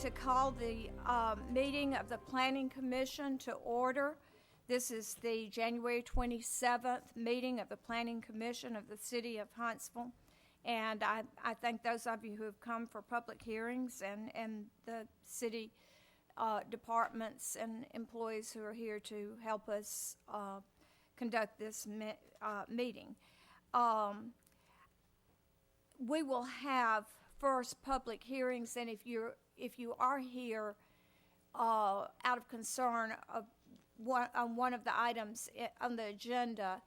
to call the meeting of the Planning Commission to order. This is the January 27th meeting of the Planning Commission of the City of Huntsville. And I thank those of you who have come for public hearings and the city departments and employees who are here to help us conduct this meeting. We will have first public hearings, and if you are here out of concern of on one of the items on the agenda,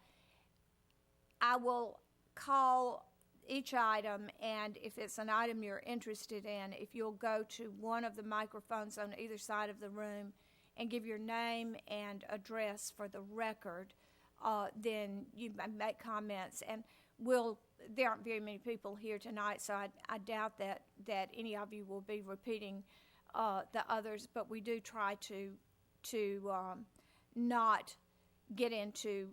I will call each item, and if it's an item you're interested in, if you'll go to one of the microphones on either side of the room and give your name and address for the record, then you make comments. And there aren't very many people here tonight, so I doubt that any of you will be repeating the others, but we do try to not get into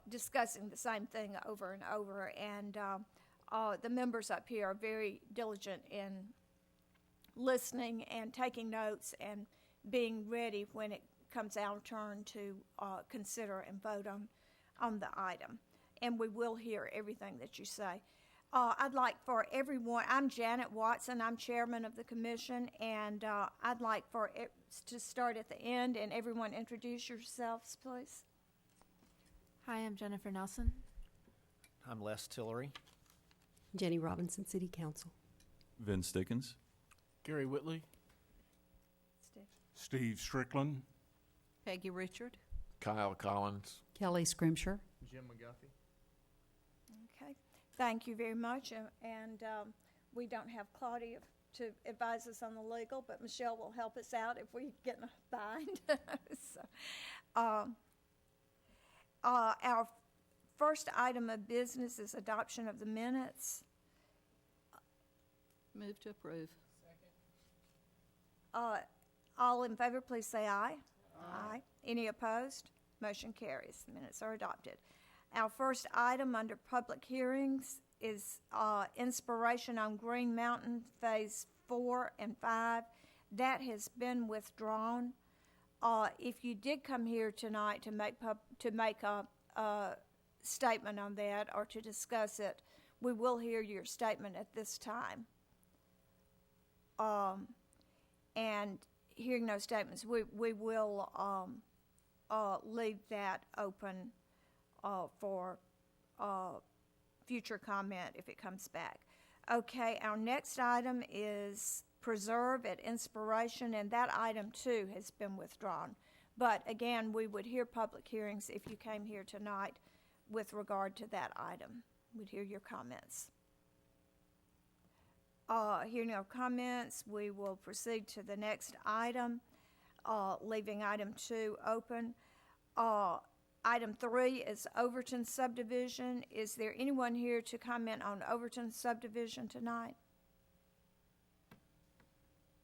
discussing the same thing over and over. And the members up here are very diligent in listening and taking notes and being ready when it comes our turn to consider and vote on the item. And we will hear everything that you say. I'd like for everyone, I'm Janet Watson, I'm chairman of the commission, and I'd like for it to start at the end, and everyone introduce yourselves, please. Hi, I'm Jennifer Nelson. I'm Les Tillery. Jenny Robinson, City Council. Vince Dickens. Gary Whitley. Steve Strickland. Peggy Richard. Kyle Collins. Kelly Scrimshire. Jim McGuffey. Okay, thank you very much. And we don't have Claudia to advise us on the legal, but Michelle will help us out if we get in a bind. So, our first item of business is adoption of the minutes. Move to approve. Second. All in favor, please say aye. Aye. Any opposed? Motion carries. The minutes are adopted. Our first item under public hearings is Inspiration on Green Mountain Phase 4 and 5. That has been withdrawn. If you did come here tonight to make a statement on that or to discuss it, we will hear your statement at this time. And hearing no statements, we will leave that open for future comment if it comes back. Okay, our next item is Preserve at Inspiration, and that item too has been withdrawn. But again, we would hear public hearings if you came here tonight with regard to that item. We'd hear your comments. Hearing no comments, we will proceed to the next item, leaving item 2 open. Item 3 is Overton Subdivision. Is there anyone here to comment on Overton Subdivision tonight?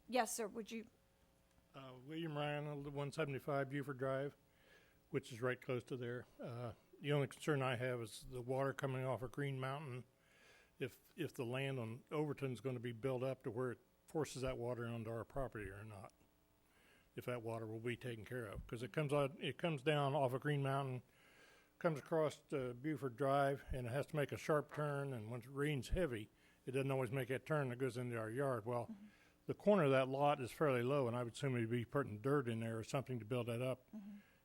Yes, sir, would you? William Ryan, 175 Buford Drive, which is right close to there. The only concern I have is the water coming off of Green Mountain. If the land on Overton is going to be built up to where it forces that water onto our property or not. If that water will be taken care of, because it comes down off of Green Mountain, comes across Buford Drive, and it has to make a sharp turn. And when it rains heavy, it doesn't always make that turn that goes into our yard. Well, the corner of that lot is fairly low, and I would assume they'd be putting dirt in there or something to build that up.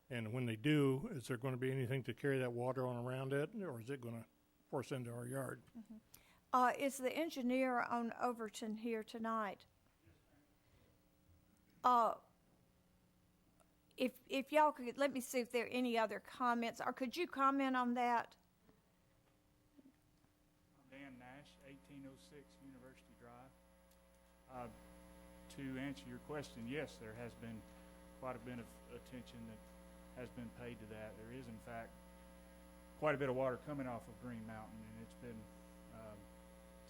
And when they do, is there going to be anything to carry that water on around it, or is it going to force into our yard? Is the engineer on Overton here tonight? If y'all could, let me see if there are any other comments, or could you comment on that? Dan Nash, 1806 University Drive. To answer your question, yes, there has been quite a bit of attention that has been paid to that. There is, in fact, quite a bit of water coming off of Green Mountain, and it's been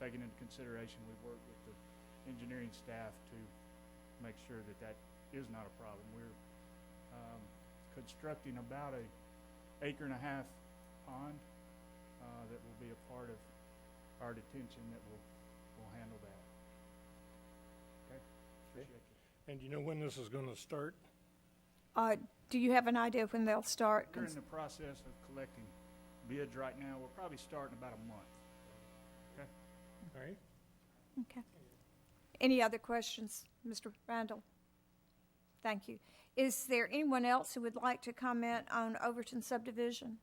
taken into consideration. We've worked with the engineering staff to make sure that that is not a problem. We're constructing about an 1.5 acre pond that will be a part of our detention that will handle that. Okay. Appreciate you. And do you know when this is gonna start? Do you have an idea of when they'll start? We're in the process of collecting bids right now. We'll probably start in about a month. All right? Okay. Any other questions, Mr. Randall? Thank you. Is there anyone else who would like to comment on Overton subdivision?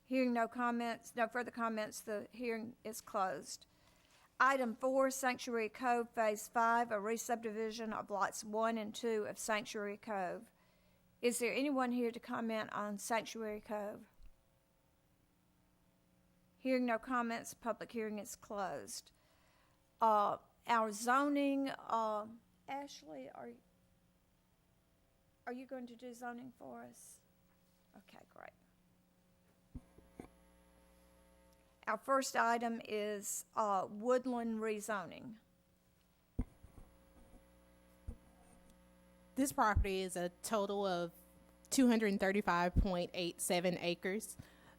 Hearing no comments, no further comments, the hearing is closed. Item 4, Sanctuary Cove Phase 5, a re-subdivision of lots 1 and 2 of Sanctuary Cove. Is there anyone here to comment on Sanctuary Cove? Hearing no comments, public hearing is closed. Our zoning, Ashley, are you going to do zoning for us? Okay, great. Our first item is Woodland rezoning. This property is a total of 235.87 acres.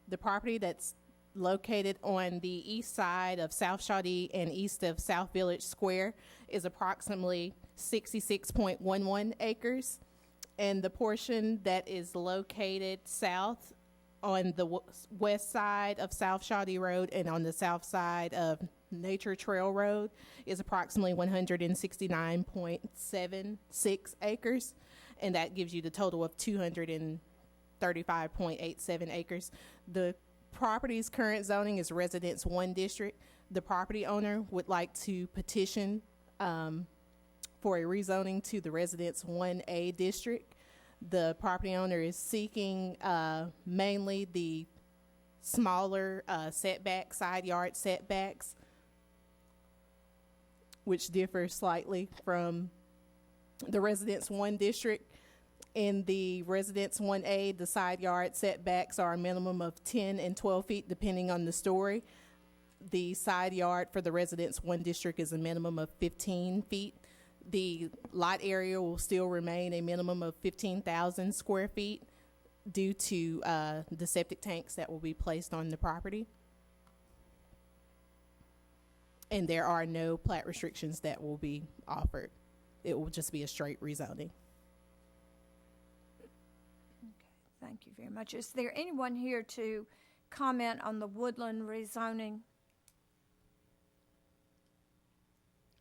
The property that's located on the east side of South Shawnee and east of South Village Square is approximately 66.11 acres. And the portion that is located south on the west side of South Shawnee Road and on the south side of Nature Trail Road is approximately 169.76 acres, and that gives you the total of 235.87 acres. The property's current zoning is Residence 1 District. The property owner would like to petition for a rezoning to the Residence 1A District. The property owner is seeking mainly the smaller setback, side yard setbacks, which differ slightly from the Residence 1 District. In the Residence 1A, the side yard setbacks are a minimum of 10 and 12 feet depending on the story. The side yard for the Residence 1 District is a minimum of 15 feet. The lot area will still remain a minimum of 15,000 square feet due to the septic tanks that will be placed on the property. And there are no plat restrictions that will be offered. It will just be a straight rezoning. Thank you very much. Is there anyone here to comment on the Woodland rezoning?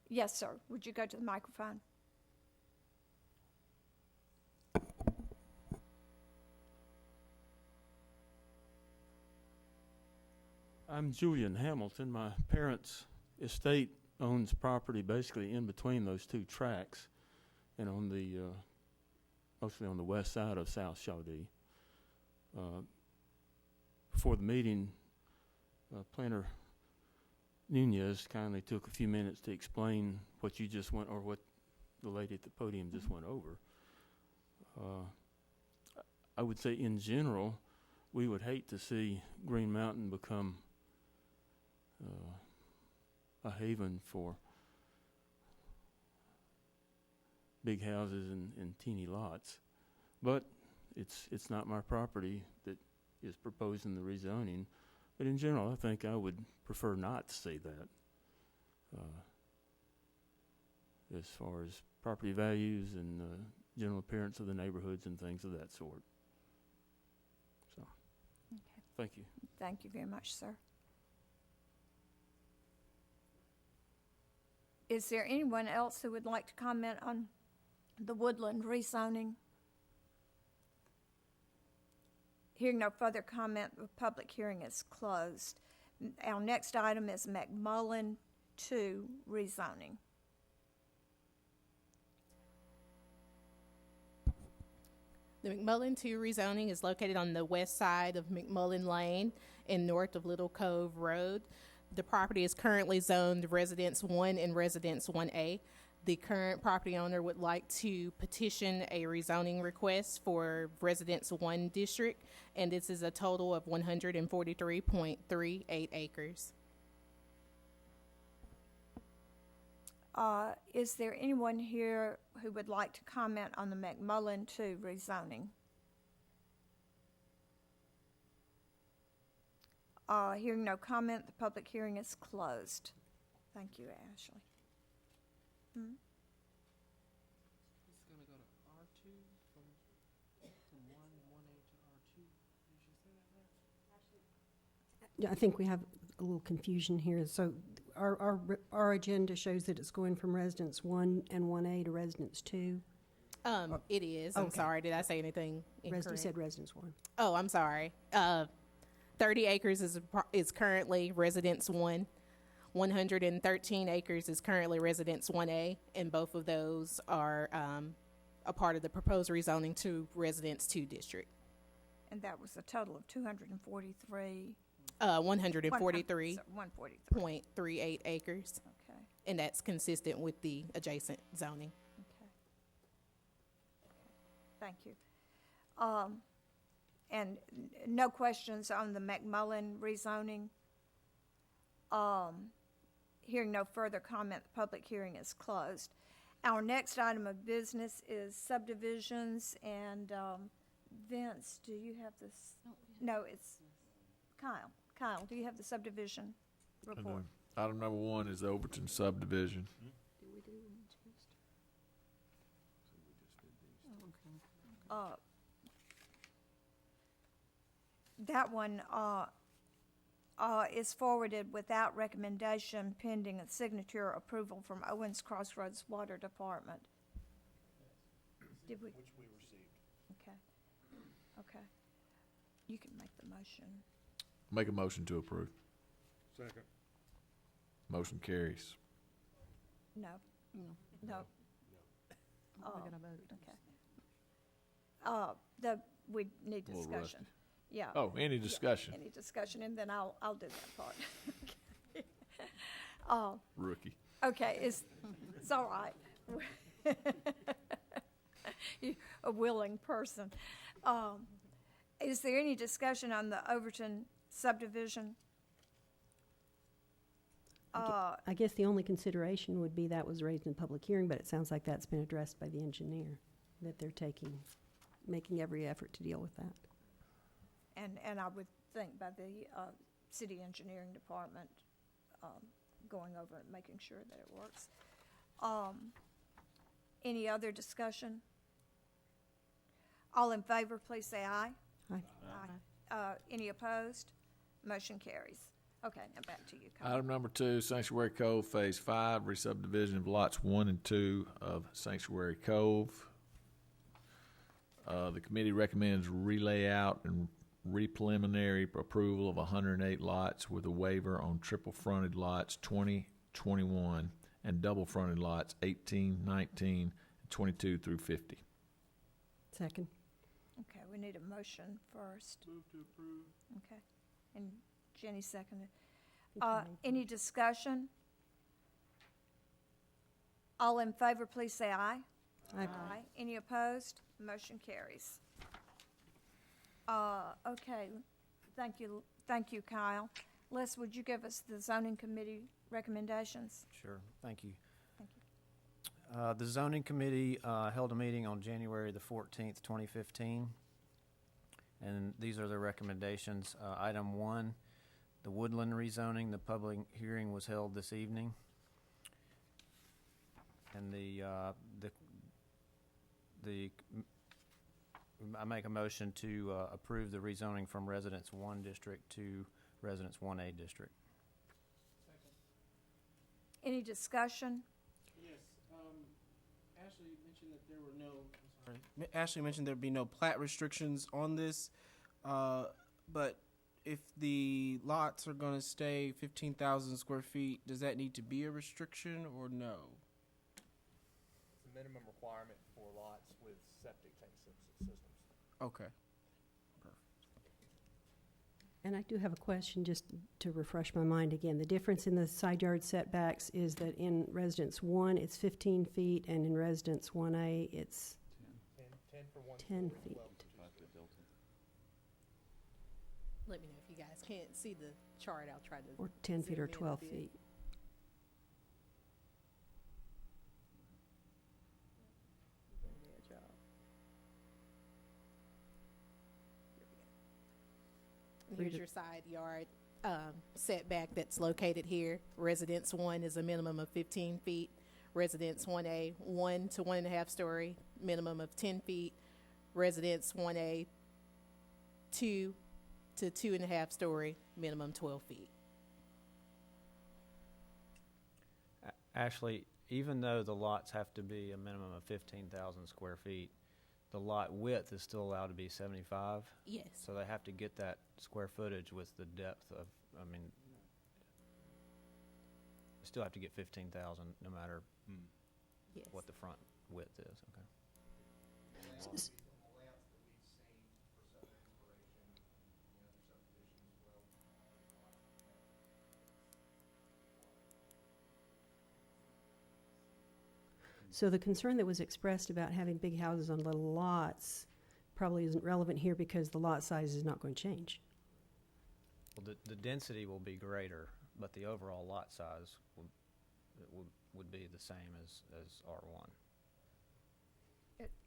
Yes, sir. Would you go to the microphone? I'm Julian Hamilton. My parents' estate owns property basically in between those two tracks and on the mostly on the west side of South Shawnee. Before the meeting, Planner Nunez kindly took a few minutes to explain what you just went, or what the lady at the podium just went over. I would say in general, we would hate to see Green Mountain become a haven for big houses and teeny lots. But it's not my property that is proposing the rezoning. But in general, I think I would prefer not to see that as far as property values and general appearance of the neighborhoods and things of that sort. So, Okay. thank you. Thank you very much, sir. Is there anyone else who would like to comment on the Woodland rezoning? Hearing no further comment, the public hearing is closed. Our next item is McMullen 2 rezoning. The McMullen 2 rezoning is located on the west side of McMullen Lane and north of Little Cove Road. The property is currently zoned Residence 1 and Residence 1A. The current property owner would like to petition a rezoning request for Residence 1 District, and this is a total of 143.38 acres. Is there anyone here who would like to comment on the McMullen 2 rezoning? Hearing no comment, the public hearing is closed. Thank you, Ashley. It's gonna go to R2 from 1A to R2. Did you say that right? Yeah, I think we have a little confusion here. So our agenda shows that it's going from residence 1 and 1A to residence 2. It is. I'm Okay. sorry. Did I say anything You incorrect? said residence 1. Oh, I'm sorry. 30 acres is currently residence 1. 113 acres is currently residence 1A, and both of those are a part of the proposed rezoning to residence 2 district. And that was a total of 243. 143.38 143. acres, Okay. and that's consistent with the adjacent zoning. Okay. Thank you. And no questions on the McMullen rezoning? Hearing no further comment, the public hearing is closed. Our next item of business is subdivisions, and Vince, do you have this? No, it's Kyle. Kyle, do you have the subdivision report? Item number 1 is the Overton subdivision. That one is forwarded without recommendation pending a signature approval from Owens Crossroads Water Department. Did we? Which we received. Okay. Okay. You can make the motion. Make a motion to approve. Second. Motion carries. No. No. We're gonna vote. Okay. We need A little discussion. rusty. Yeah. Oh, any discussion? Any discussion, and then I'll do that part. Rookie. Okay, it's all right. You're a willing person. Is there any discussion on the Overton subdivision? I guess the only consideration would be that was raised in public hearing, but it sounds like that's been addressed by the engineer, that they're making every effort to deal with that. And I would think by the city engineering department going over it, making sure that it works. Any other discussion? All in favor, please say aye. Aye. Aye. Any opposed? Motion carries. Okay, now back to you, Kyle. Item number 2, Sanctuary Cove Phase 5, re-subdivision of lots 1 and 2 of Sanctuary Cove. The committee recommends relayout and Repreliminary approval of 108 lots with a waiver on triple-fronted lots 20, 21, and double-fronted lots 18, 19, and 22 through 50. Second. Okay, we need a motion first. Move to approve. Okay, and Jenny seconded. You can make the Any discussion? All in favor, please say aye. Aye. Any opposed? Motion carries. Okay, thank you, Kyle. Les, would you give us the zoning committee recommendations? Sure, thank you. Thank you. The zoning committee held a meeting on January the 14th, 2015, and these are the recommendations. Item 1, the Woodland rezoning. The public hearing was held this evening, and I make a motion to approve the rezoning from Residence 1 District to Residence 1A District. Any discussion? Yes, Ashley mentioned that there were no, Ashley mentioned there'd be no plat restrictions on this, but if the lots are gonna stay 15,000 square feet, does that need to be a restriction or no? It's a minimum requirement for lots with septic tank systems. Okay. And I do have a question, just to refresh my mind again. The difference in the side yard setbacks is that in residence 1, it's 15 feet, and in residence 1A, it's 10 feet. Let me know if you guys can't see the chart. I'll try to. Or 10 feet or zoom in a 12 bit. feet. Here's your side yard setback that's located here. Residence 1 is a minimum of 15 feet. Residence 1A, 1 to 1.5 story, minimum of 10 feet. Residence 1A, 2 to 2.5 story, minimum 12 feet. Ashley, even though the lots have to be a minimum of 15,000 square feet, the lot width is still allowed to be 75? Yes. So they have to get that square footage with the depth of, I mean, they still have to get 15,000 no matter Yes. what the front width is, okay? S- So the concern that was expressed about having big houses on little lots probably isn't relevant here because the lot size is not going to change. Well, the density will be greater, but the overall lot size would be the same as R1.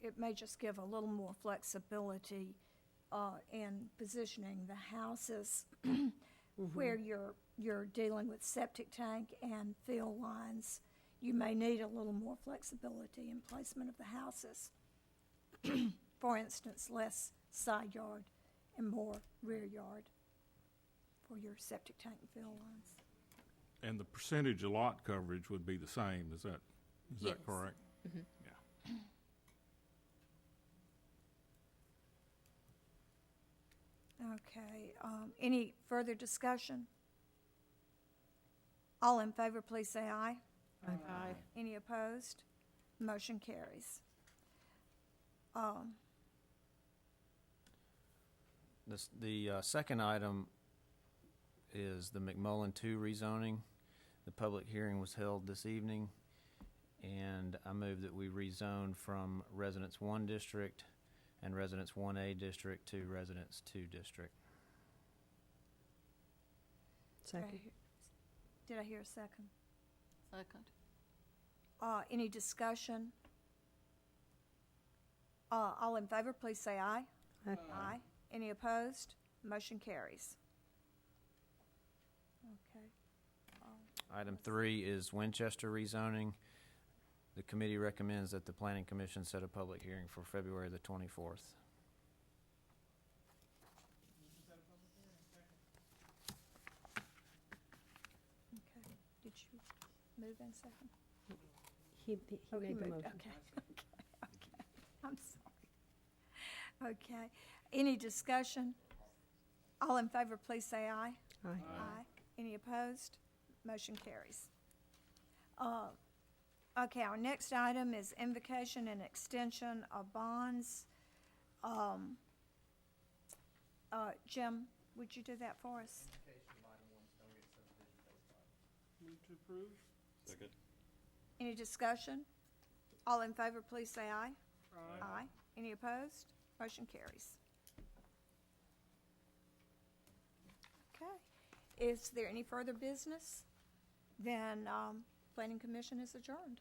It may just give a little more flexibility in positioning the houses where you're dealing with septic tank and fill lines. You may need a little more flexibility in placement of the houses. For instance, less side yard and more rear yard for your septic tank and fill lines. And the percentage of lot coverage would be the same, is that Yes. correct? Mhm. Yeah. Okay, any further discussion? All in favor, please say aye. Aye. Any opposed? Motion carries. The second item is the McMullen 2 rezoning. The public hearing was held this evening, and I move that we rezone from Residence 1 District and Residence 1A District to Residence 2 District. Second. Did I hear a second? Second. Any discussion? All in favor, please say aye. Aye. Aye. Any opposed? Motion carries. Okay. Item 3 is Winchester rezoning. The committee recommends that the Planning Commission set a public hearing for February the 24th. Okay. Did you move in second? He Oh, made the moved. motion. Okay. I'm sorry. Okay. Any discussion? All in favor, please say aye. Aye. Aye. Any opposed? Motion carries. Okay, our next item is invocation and extension of bonds. Jim, would you do that for us? Move to approve. Second. Any discussion? All in favor, please say aye. Aye. Any opposed? Motion carries. Okay. Is there any further business? Then Planning Commission is adjourned.